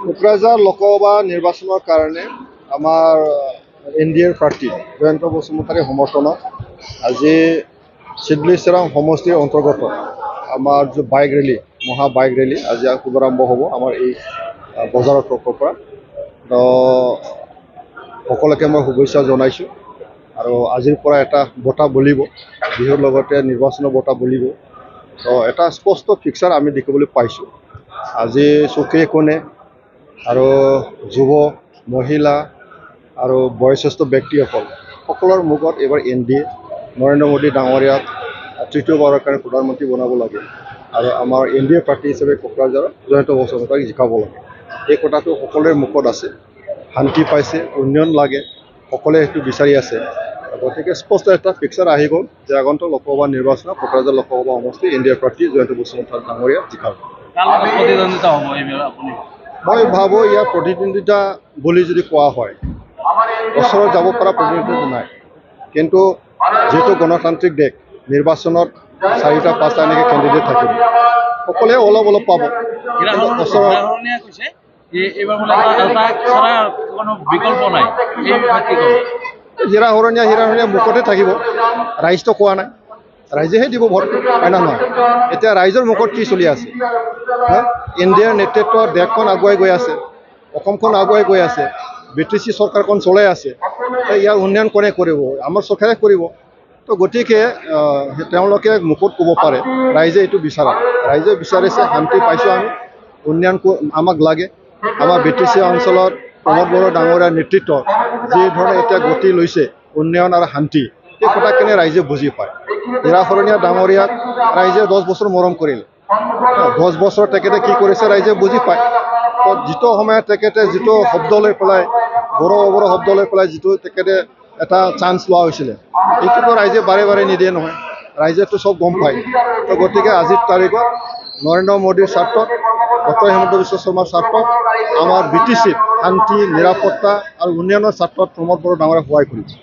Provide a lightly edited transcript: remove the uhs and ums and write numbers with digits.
কোকৰাঝাৰ লোকসভা নিৰ্বাচনৰ কাৰণে আমাৰ এনডিএৰ প্ৰাৰ্থী জয়ন্ত বসুমতাৰীৰ সমৰ্থনত আজি চিডলিচেৰাম সমষ্টিৰ অন্তৰ্গত আমাৰ যে বাইক ৰেলী মহা বাইক ৰেলী আজি শুভাৰম্ভ হ'ব আমাৰ এই বজাৰৰ চকৰ পৰা। তো সকলোকে মই শুভেচ্ছা জনাইছোঁ আৰু আজিৰ পৰা এটা বঁটা বলিব, বিহুৰ লগতে নিৰ্বাচনৰ বঁটা বলিব। তো এটা স্পষ্ট পিকচাৰ আমি দেখিবলৈ পাইছোঁ। আজি চুকে কোণে আৰু যুৱ মহিলা আৰু বয়োজ্যেষ্ঠ ব্যক্তিসকল সকলৰ মুখত এইবাৰ এনডিএ নৰেন্দ্ৰ মোদী ডাঙৰীয়াক তৃতীয়বাৰৰ কাৰণে প্ৰধানমন্ত্ৰী বনাব লাগে আৰু আমাৰ এনডিএ প্ৰাৰ্থী হিচাপে কোকৰাঝাৰৰ জয়ন্ত বসুমতাৰীক জিকাব লাগে। এই কথাটো সকলোৰে মুখত আছে। শান্তি পাইছে, উন্নয়ন লাগে, সকলোৱে সেইটো বিচাৰি আছে। গতিকে স্পষ্ট এটা পিকচাৰ আহি গ'ল যে আগন্তুক লোকসভা নিৰ্বাচনত কোকৰাঝাৰ লোকসভা সমষ্টি এনডিএ প্ৰাৰ্থী জয়ন্ত বসুমতাৰী ডাঙৰীয়াক জিকাব। মই ভাবোঁ ইয়াৰ প্ৰতিদ্বন্দ্বিতা বুলি যদি কোৱা হয়, ওচৰত যাব পৰা প্ৰতিদ্বন্দ্বিতা নাই। কিন্তু যিহেতু গণতান্ত্ৰিক দেশ, নিৰ্বাচনত 4-5টা এনেকৈ কেণ্ডিডেট থাকিব, সকলোৱে অলপ অলপ পাব। হিৰাহৰণীয়া মুখতে থাকিব, ৰাইজটো কোৱা নাই, ৰাইজেহে দিব ভোট, হয় না নহয়? এতিয়া ৰাইজৰ মুখত কি চলি আছে? এনডিএৰ নেতৃত্বত দেশখন আগুৱাই গৈ আছে, অসমখন আগুৱাই গৈ আছে, BTC চৰকাৰখন চলাই আছে। ইয়াৰ উন্নয়ন কোনে কৰিব? আমাৰ চৰকাৰে কৰিব। তো গতিকে তেওঁলোকে মুখত ক'ব পাৰে, ৰাইজে এইটো বিচাৰে। ৰাইজে বিচাৰিছে শান্তি পাইছোঁ আমি, উন্নয়ন আমাক লাগে। আমাৰ BTC অঞ্চলত প্ৰমোদ বড়ো ডাঙৰীয়াৰ নেতৃত্বত যি ধৰণে এতিয়া গতি লৈছে উন্নয়ন আৰু শান্তি, এই কথাখিনি ৰাইজে বুজি পায়। হিৰাহৰণীয়া ডাঙৰীয়াক ৰাইজে 10 বছৰ মৰম কৰিলে। 10 বছৰ তেখেতে কি কৰিছে ৰাইজে বুজি পায়। তো যিটো সময়ত তেখেতে যিটো শব্দ লৈ পেলাই বড়ো শব্দ লৈ পেলাই যিটো তেখেতে এটা চান্স লোৱা হৈছিলে, এইটোতো ৰাইজে বাৰে বাৰে নিদিয়ে নহয়, ৰাইজেতো চব গম পায়। তো গতিকে আজিৰ তাৰিখত নৰেন্দ্ৰ মোদীৰ স্বাৰ্থত, ডক্টৰ হিমন্ত বিশ্ব শৰ্মাৰ স্বাৰ্থত, আমাৰ BTCত শান্তি, নিৰাপত্তা আৰু উন্নয়নৰ স্বাৰ্থত প্ৰমোদ বড়ো ডাঙৰীয়াক সহায় কৰিছে।